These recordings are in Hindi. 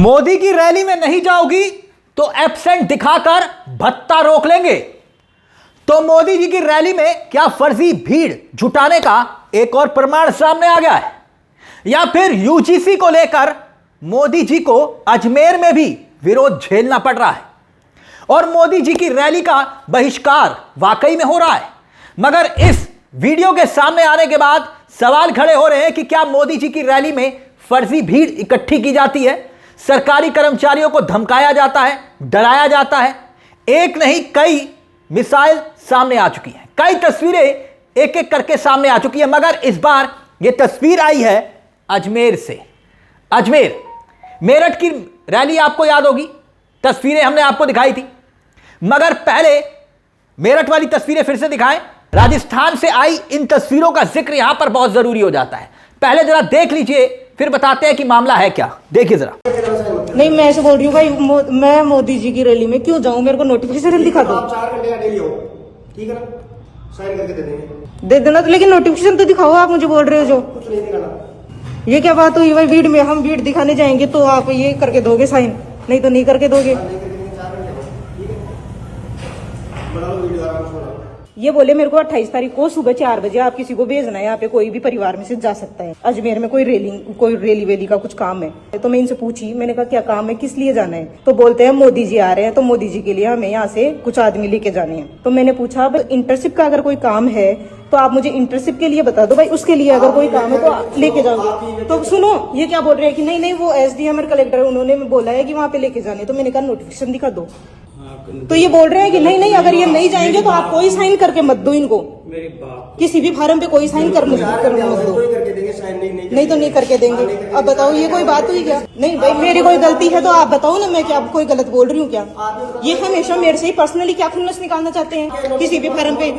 मोदी की रैली में नहीं जाओगी तो एब्सेंट दिखाकर भत्ता रोक लेंगे। तो मोदी जी की रैली में क्या फर्जी भीड़ जुटाने का एक और प्रमाण सामने आ गया है, या फिर यूजीसी को लेकर मोदी जी को अजमेर में भी विरोध झेलना पड़ रहा है और मोदी जी की रैली का बहिष्कार वाकई में हो रहा है। मगर इस वीडियो के सामने आने के बाद सवाल खड़े हो रहे हैं कि क्या मोदी जी की रैली में फर्जी भीड़ इकट्ठी की जाती है, सरकारी कर्मचारियों को धमकाया जाता है, डराया जाता है। एक नहीं कई मिसाइल सामने आ चुकी हैं, कई तस्वीरें एक एक करके सामने आ चुकी है। मगर इस बार यह तस्वीर आई है अजमेर से। अजमेर मेरठ की रैली आपको याद होगी, तस्वीरें हमने आपको दिखाई थी। मगर पहले मेरठ वाली तस्वीरें फिर से दिखाएं। राजस्थान से आई इन तस्वीरों का जिक्र यहां पर बहुत जरूरी हो जाता है। पहले जरा देख लीजिए, फिर बताते हैं कि मामला है क्या। देखिए जरा। नहीं, मैं ऐसे बोल रही हूँ भाई, मैं मोदी जी की रैली में क्यों जाऊं? मेरे को नोटिफिकेशन दिखा दो। आप 4 घंटे का डेली हो, ठीक है ना? साइन करके दे देंगे। दे देना, लेकिन नोटिफिकेशन तो दिखाओ। आप मुझे बोल रहे हो जो कुछ नहीं दिखाना। ये क्या बात हुई भाई? भीड़ में हम भीड़ दिखाने जाएंगे तो आप ये करके दोगे साइन, नहीं तो नहीं करके दोगे। ये बोले मेरे को 28 तारीख को सुबह 4 बजे आप किसी को भेजना है, यहाँ पे कोई भी परिवार में से जा सकता है। अजमेर में कोई रैली वेली का कुछ काम है। तो मैं इनसे पूछी, मैंने कहा क्या काम है, किस लिए जाना है? तो बोलते हैं मोदी जी आ रहे हैं, तो मोदी जी के लिए हमें यहाँ से कुछ आदमी लेके जाने हैं। तो मैंने पूछा अब इंटर्नशिप का अगर कोई काम है तो आप मुझे इंटर्नशिप के लिए बता दो भाई, उसके लिए अगर कोई काम है तो आप लेके जाओगे। तो सुनो, ये क्या बोल रहे हैं कि नहीं वो एसडीएम और कलेक्टर उन्होंने बोला है कि वहाँ पे लेके जाने। तो मैंने कहा नोटिफिकेशन दिखा दो। तो ये बोल रहे हैं कि नहीं अगर ये नहीं जाएंगे तो आप कोई साइन करके मत दो इनको। मेरी बात, किसी भी फार्म पे कोई साइन कर मत दो। नहीं तो नहीं करके देंगे। अब बताओ ये कोई बात हुई क्या? नहीं भाई, मेरी कोई गलती है तो आप बताओ ना, मैं क्या कोई गलत बोल रही हूँ क्या? ये हमेशा मेरे से ही पर्सनली क्या खुन्नस निकालना चाहते हैं किसी भी फार्म पे?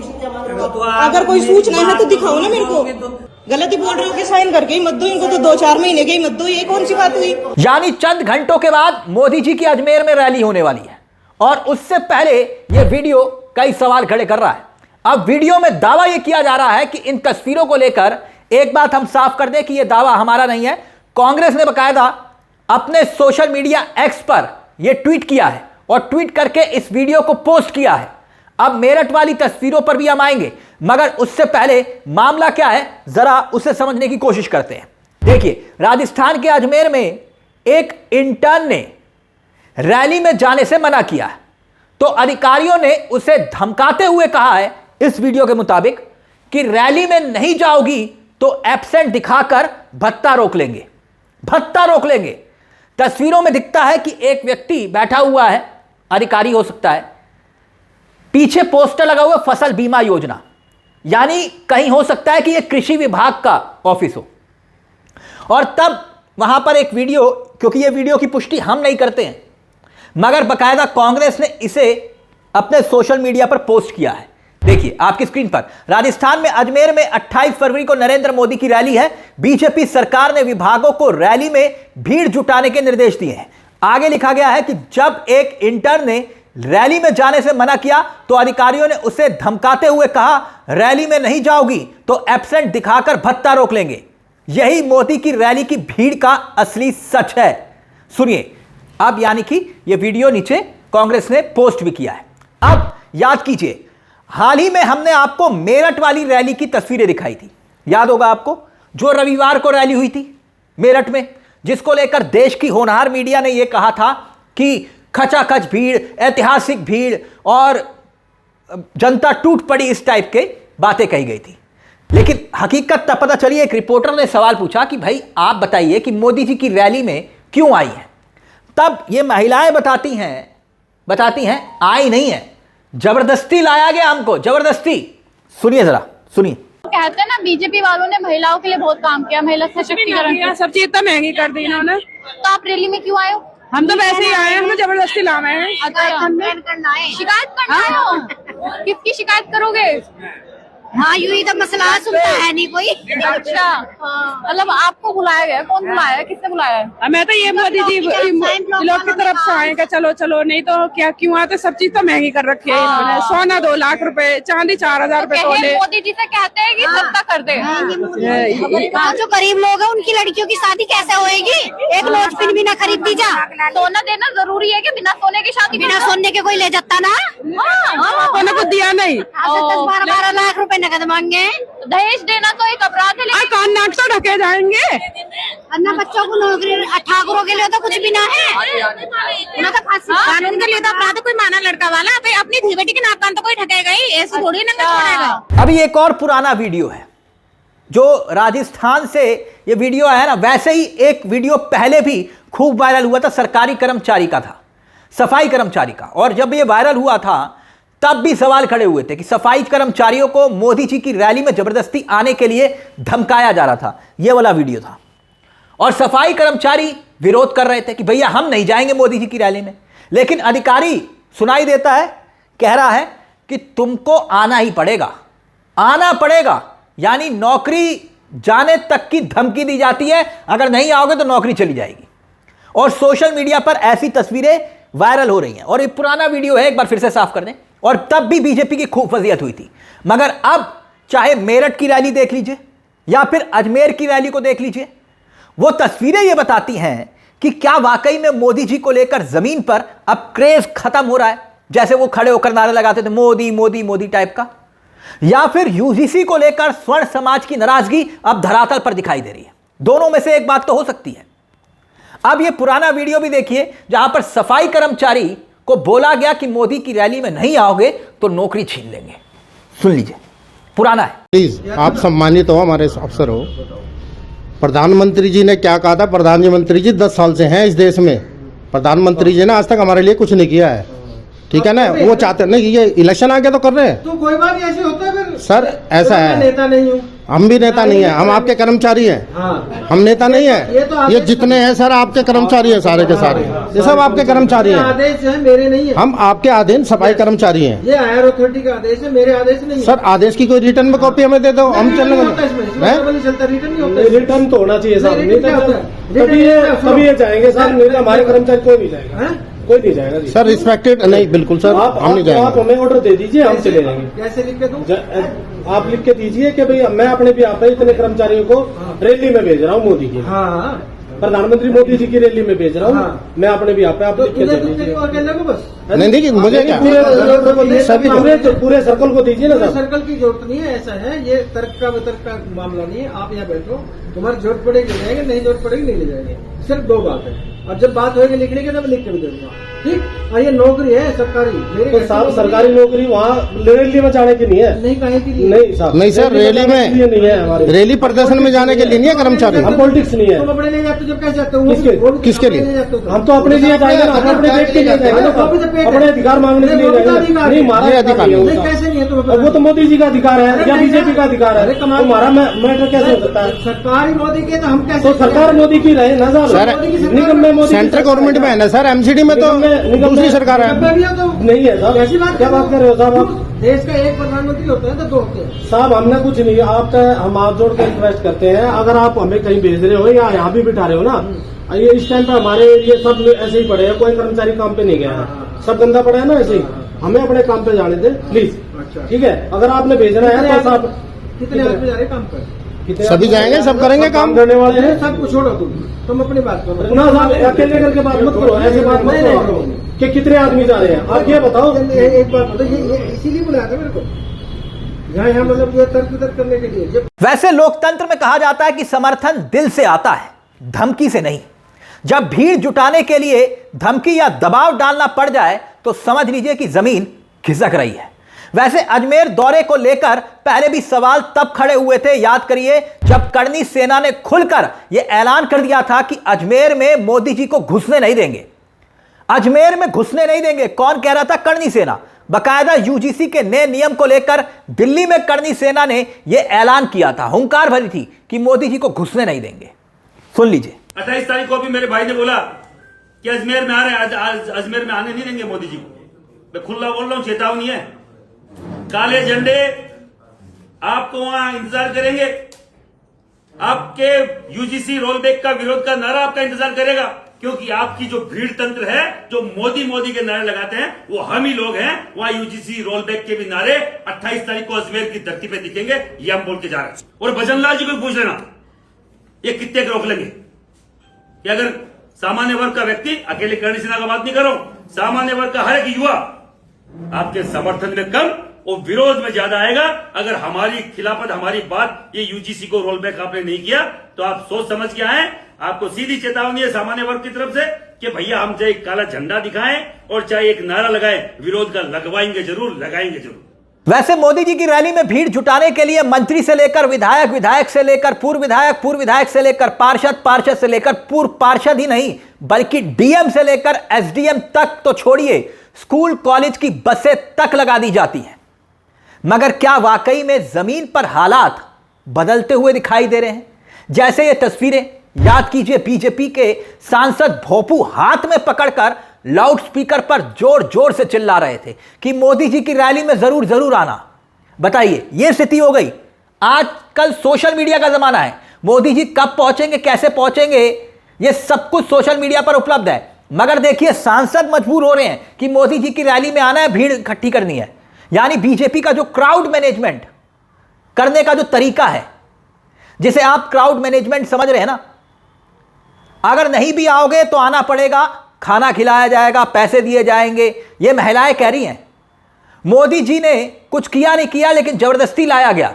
अगर कोई सूचना है तो दिखाओ ना मेरे को। गलत ही बोल रहे हो कि साइन करके ही मत दो इनको, तो 2-4 महीने के ही मत दो। ये कौन सी बात हुई? यानी चंद घंटों के बाद मोदी जी की अजमेर में रैली होने वाली है और उससे पहले यह वीडियो कई सवाल खड़े कर रहा है। अब वीडियो में दावा यह किया जा रहा है कि इन तस्वीरों को लेकर एक बात हम साफ कर दें कि यह दावा हमारा नहीं है। कांग्रेस ने बकायदा अपने सोशल मीडिया एक्स पर यह ट्वीट किया है और ट्वीट करके इस वीडियो को पोस्ट किया है। अब मेरठ वाली तस्वीरों पर भी हम आएंगे, मगर उससे पहले मामला क्या है जरा उसे समझने की कोशिश करते हैं। देखिए, राजस्थान के अजमेर में एक इंटर्न ने रैली में जाने से मना किया है, तो अधिकारियों ने उसे धमकाते हुए कहा है इस वीडियो के मुताबिक कि रैली में नहीं जाओगी तो एब्सेंट दिखाकर भत्ता रोक लेंगे। भत्ता रोक लेंगे। तस्वीरों में दिखता है कि एक व्यक्ति बैठा हुआ है, अधिकारी हो सकता है, पीछे पोस्टर लगा हुआ फसल बीमा योजना, यानी कहीं हो सकता है कि यह कृषि विभाग का ऑफिस हो। और तब वहां पर एक वीडियो, क्योंकि यह वीडियो की पुष्टि हम नहीं करते हैं, मगर बकायदा कांग्रेस ने इसे अपने सोशल मीडिया पर पोस्ट किया है। देखिए आपकी स्क्रीन पर, राजस्थान में अजमेर में 28 फरवरी को नरेंद्र मोदी की रैली है। बीजेपी सरकार ने विभागों को रैली में भीड़ जुटाने के निर्देश दिए हैं। आगे लिखा गया है कि जब एक इंटर्न ने रैली में जाने से मना किया तो अधिकारियों ने उसे धमकाते हुए कहा रैली में नहीं जाओगी तो एब्सेंट दिखाकर भत्ता रोक लेंगे। यही मोदी की रैली की भीड़ का असली सच है। सुनिए अब, यानी कि यह वीडियो नीचे कांग्रेस ने पोस्ट भी किया है। अब याद कीजिए, हाल ही में हमने आपको मेरठ वाली रैली की तस्वीरें दिखाई थी, याद होगा आपको, जो रविवार को रैली हुई थी मेरठ में, जिसको लेकर देश की होनहार मीडिया ने यह कहा था कि खचाखच भीड़, ऐतिहासिक भीड़ और जनता टूट पड़ी, इस टाइप के बातें कही गई थी। लेकिन हकीकत तब पता चली, एक रिपोर्टर ने सवाल पूछा कि भाई आप बताइए कि मोदी जी की रैली में क्यों आई है। तब ये महिलाएं बताती हैं आई नहीं है, जबरदस्ती लाया गया हमको, जबरदस्ती। सुनिए जरा, सुनिए। कहते हैं ना बीजेपी वालों ने महिलाओं के लिए बहुत काम किया, महिला सशक्तिकरण, सब चीज तो महंगी कर दी इन्होंने। तो आप रैली में क्यों आए हो? हम तो वैसे ही आए हैं, हमें जबरदस्ती लाना है। अच्छा, कंप्लेंट करना है, शिकायत करना है। किसकी शिकायत करोगे? हाँ यूं तो मसला सुनता है नहीं कोई। अच्छा, मतलब आपको बुलाया गया, कौन बुलाया है, किसने बुलाया है? मैं तो ये मोदी जी लोग की तरफ से आए कि चलो चलो, नहीं तो क्या क्यों आते, सब चीज तो महंगी कर रखी है इन्होंने। सोना 2 लाख रुपए, चांदी 4000 रुपए तोले। मोदी जी से कहते हैं कि सस्ता कर दे। जो गरीब लोग हैं उनकी लड़कियों की शादी कैसे होएगी? एक नोटपिन भी ना खरीद दी जा। सोना देना जरूरी है कि बिना सोने की शादी? बिना सोने के कोई ले जाता ना। उन्होंने कुछ दिया नहीं। 10-12 लाख रुपए नकद मांगे। दहेज देना तो एक अपराध है, लेकिन कान नाक तो ढके जाएंगे। अन्ना बच्चों को नौकरी, ठाकुरों के लिए तो कुछ भी ना है ना, तो कानून के लिए तो अपराध कोई माना लड़का वाला अपनी धी बेटी के नाक कान तो कोई ढकेगा ही, ऐसे थोड़ी ना छोड़ेगा। अभी एक और पुराना वीडियो है जो राजस्थान से ये वीडियो है ना, वैसे ही एक वीडियो पहले भी खूब वायरल हुआ था, सरकारी कर्मचारी का था, सफाई कर्मचारी का। और जब ये वायरल हुआ था तब भी सवाल खड़े हुए थे कि सफाई कर्मचारियों को मोदी जी की रैली में जबरदस्ती आने के लिए धमकाया जा रहा था। ये वाला वीडियो था और सफाई कर्मचारी विरोध कर रहे थे कि भैया हम नहीं जाएंगे मोदी जी की रैली में। लेकिन अधिकारी सुनाई देता है, कह रहा है कि तुमको आना ही पड़ेगा, आना पड़ेगा, यानी नौकरी जाने तक की धमकी दी जाती है, अगर नहीं आओगे तो नौकरी चली जाएगी। और सोशल मीडिया पर ऐसी तस्वीरें वायरल हो रही हैं। और ये पुराना वीडियो है, एक बार फिर से साफ कर दें। और तब भी बीजेपी की खूब फजीहत हुई थी, मगर अब चाहे मेरठ की रैली देख लीजिए या फिर अजमेर की रैली को देख लीजिए, वो तस्वीरें ये बताती हैं कि क्या वाकई में मोदी जी को लेकर जमीन पर अब क्रेज खत्म हो रहा है, जैसे वो खड़े होकर नारे लगाते थे मोदी मोदी मोदी टाइप का, या फिर यूजीसी को लेकर स्वर्ण समाज की नाराजगी अब धरातल पर दिखाई दे रही है। दोनों में से एक बात तो हो सकती है। अब ये पुराना वीडियो भी देखिए जहां पर सफाई कर्मचारी को बोला गया कि मोदी की रैली में नहीं आओगे तो नौकरी छीन लेंगे। सुन लीजिए, पुराना है। प्लीज, आप सम्मानित हो, हमारे अफसर हो। प्रधानमंत्री जी ने क्या कहा था? प्रधानमंत्री जी 10 साल से हैं इस देश में। प्रधानमंत्री जी ने आज तक हमारे लिए कुछ नहीं किया है, ठीक है ना। वो चाहते नहीं, ये इलेक्शन आगे तो कर रहे हैं। तो कोई बात नहीं, ऐसे होता है फिर। सर ऐसा है, नेता नहीं हूँ, हम भी नेता नहीं है, हम आपके कर्मचारी हैं। हाँ। हम नेता नहीं है। ये जितने हैं सर आपके कर्मचारी हैं, सारे के सारे, ये सब आपके कर्मचारी हैं। आदेश है, मेरे नहीं है। हम आपके अधीन सफाई कर्मचारी हैं। ये हायर अथॉरिटी का आदेश है, मेरे आदेश नहीं है। सर आदेश की कोई रिटर्न में कॉपी हमें दे दो, हम चलेंगे। चलता रिटर्न नहीं होता। रिटर्न तो होना चाहिए साहब, नहीं तो तभी ये जाएंगे सर, नहीं तो हमारे कर्मचारी कोई नहीं जाएगा, कोई नहीं जाएगा जी। सर रिस्पेक्टेड नहीं, बिल्कुल सर, हम नहीं जाएंगे। आप हमें ऑर्डर दे दीजिए, हम चले जाएंगे। कैसे लिख के दूं? आप लिख के दीजिए कि भाई मैं अपने भी आप इतने कर्मचारियों को रैली में भेज रहा हूँ मोदी की, हाँ, प्रधानमंत्री मोदी जी की रैली में भेज रहा हूँ मैं अपने भी आप लिख के दे दीजिए। नहीं देखिए, मुझे क्या सभी पूरे सर्कल को दीजिए ना सर। सर्कल की जरूरत नहीं है, ऐसा है, ये तर्क का वितर्क का मामला नहीं है। आप यहाँ बैठो, तुम्हारी जरूरत पड़ेगी ले जाएंगे, नहीं जरूरत पड़ेगी नहीं ले जाएंगे। सिर्फ 2 बात है। और जब बात होगी लिखने की तब लिख के भी दे दूंगा, ठीक। और ये नौकरी है सरकारी, तो साहब सरकारी नौकरी वहाँ रैली में जाने की नहीं है। नहीं, काहे की नहीं साहब, नहीं सर, रैली में नहीं है हमारे, रैली प्रदर्शन में जाने के लिए नहीं है कर्मचारी। हम पॉलिटिक्स नहीं है। तुम अपने लिए जाते हो, जब कैसे जाते हो? किसके लिए? हम तो अपने लिए जाएंगे ना, हम अपने पेट के लिए जाएंगे ना, अपने अधिकार मांगने के लिए जाएंगे। नहीं हमारा अधिकार नहीं, कैसे नहीं है? वो तो मोदी जी का अधिकार है या बीजेपी का अधिकार है, हमारा मैटर कैसे हो सकता है? सरकारी मोदी के तो हम कैसे? तो सरकार मोदी की रहे ना सर, निगम में मोदी, सेंट्रल गवर्नमेंट में है ना सर, एमसीडी में तो दूसरी सरकार है। नहीं है साहब, ऐसी बात क्या बात कर रहे हो साहब? आप देश का एक प्रधानमंत्री होता है तो 2 होते हैं साहब। हमने कुछ नहीं, आपका हम हाथ जोड़ के रिक्वेस्ट करते हैं, अगर आप हमें कहीं भेज रहे हो या यहाँ भी बिठा रहे हो ना, ये इस टाइम पे हमारे ये सब ऐसे ही पड़े हैं, कोई कर्मचारी काम पे नहीं गया है, सब गंदा पड़ा है ना, ऐसे ही हमें अपने काम पे जाने दे प्लीज, ठीक है। अगर आपने भेजना है तो साहब, कितने आदमी जा रहे काम पर? सभी जाएंगे, सब करेंगे काम करने वाले हैं। सब कुछ छोड़ो, तुम अपनी बात करो ना साहब, अकेले करके बात मत करो, ऐसे बात मत करो कि कितने आदमी जा रहे हैं। आप ये बताओ, एक बात बताओ, ये इसीलिए बुलाया था मेरे को यहाँ मतलब ये तर्क वितर्क करने के लिए। वैसे लोकतंत्र में कहा जाता है कि समर्थन दिल से आता है, धमकी से नहीं। जब भीड़ जुटाने के लिए धमकी या दबाव डालना पड़ जाए तो समझ लीजिए कि जमीन खिसक रही है। वैसे अजमेर दौरे को लेकर पहले भी सवाल तब खड़े हुए थे, याद करिए, जब करनी सेना ने खुलकर यह ऐलान कर दिया था कि अजमेर में मोदी जी को घुसने नहीं देंगे, अजमेर में घुसने नहीं देंगे। कौन कह रहा था? करनी सेना। बकायदा यूजीसी के नए नियम को लेकर दिल्ली में करनी सेना ने यह ऐलान किया था, हुंकार भरी थी कि मोदी जी को घुसने नहीं देंगे। सुन लीजिए। 28 तारीख को भी मेरे भाई ने बोला कि अजमेर में आ रहे हैं, अजमेर में आने नहीं देंगे मोदी जी को। मैं खुला बोल रहा हूं, चेतावनी है। काले झंडे आपको वहां इंतजार करेंगे, आपके यूजीसी रोल बैक का विरोध का नारा आपका इंतजार करेगा, क्योंकि आपकी जो भीड़ तंत्र है, जो मोदी मोदी के नारे लगाते हैं, वो हम ही लोग हैं। वहां यूजीसी रोल बैक के भी नारे 28 तारीख को अजमेर की धरती पे दिखेंगे, ये हम बोल के जा रहे हैं। और भजनलाल जी को पूछ लेना, ये कितने रोक लेंगे? कि अगर सामान्य वर्ग का व्यक्ति, अकेले करणी सेना का बात नहीं कर रहा हूं, सामान्य वर्ग का हर एक युवा आपके समर्थन में कम और विरोध में ज्यादा आएगा अगर हमारी खिलाफत, हमारी बात, ये यूजीसी को रोल बैक आपने नहीं किया तो आप सोच समझ के आए। आपको सीधी चेतावनी है सामान्य वर्ग की तरफ से कि भैया हम चाहे एक काला झंडा दिखाएं और चाहे एक नारा लगाएं, विरोध का लगवाएंगे जरूर, लगाएंगे जरूर। वैसे मोदी जी की रैली में भीड़ जुटाने के लिए मंत्री से लेकर विधायक, विधायक से लेकर पूर्व विधायक से लेकर पार्षद, पार्षद से लेकर पूर्व पार्षद ही नहीं बल्कि डीएम से लेकर एसडीएम तक तो छोड़िए, स्कूल कॉलेज की बसें तक लगा दी जाती हैं। मगर क्या वाकई में जमीन पर हालात बदलते हुए दिखाई दे रहे हैं? जैसे ये तस्वीरें याद कीजिए, बीजेपी के सांसद भोपू हाथ में पकड़कर लाउड स्पीकर पर जोर जोर से चिल्ला रहे थे कि मोदी जी की रैली में जरूर जरूर आना। बताइए, यह स्थिति हो गई। आजकल सोशल मीडिया का जमाना है, मोदी जी कब पहुंचेंगे, कैसे पहुंचेंगे, यह सब कुछ सोशल मीडिया पर उपलब्ध है। मगर देखिए, सांसद मजबूर हो रहे हैं कि मोदी जी की रैली में आना है, भीड़ इकट्ठी करनी है। यानी बीजेपी का जो क्राउड मैनेजमेंट करने का जो तरीका है, जिसे आप क्राउड मैनेजमेंट समझ रहे हैं ना, अगर नहीं भी आओगे तो आना पड़ेगा, खाना खिलाया जाएगा, पैसे दिए जाएंगे, ये महिलाएं कह रही हैं। मोदी जी ने कुछ किया नहीं किया लेकिन जबरदस्ती लाया गया,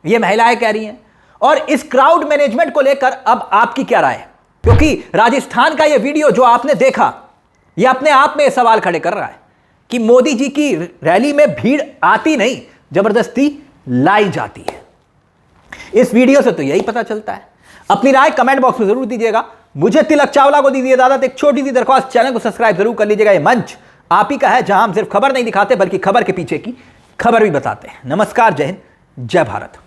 ये महिलाएं कह रही हैं। और इस क्राउड मैनेजमेंट को लेकर अब आपकी क्या राय है? क्योंकि राजस्थान का ये वीडियो जो आपने देखा, ये अपने आप में सवाल खड़े कर रहा है कि मोदी जी की रैली में भीड़ आती नहीं, जबरदस्ती लाई जाती है। इस वीडियो से तो यही पता चलता है। अपनी राय कमेंट बॉक्स में जरूर दीजिएगा। मुझे तिलक चावला को दीजिए इजाजत। एक छोटी सी दरख्वास्त, चैनल को सब्सक्राइब जरूर कर लीजिएगा। ये मंच आप ही का है जहां हम सिर्फ खबर नहीं दिखाते बल्कि खबर के पीछे की खबर भी बताते हैं। नमस्कार, जय हिंद, जय भारत।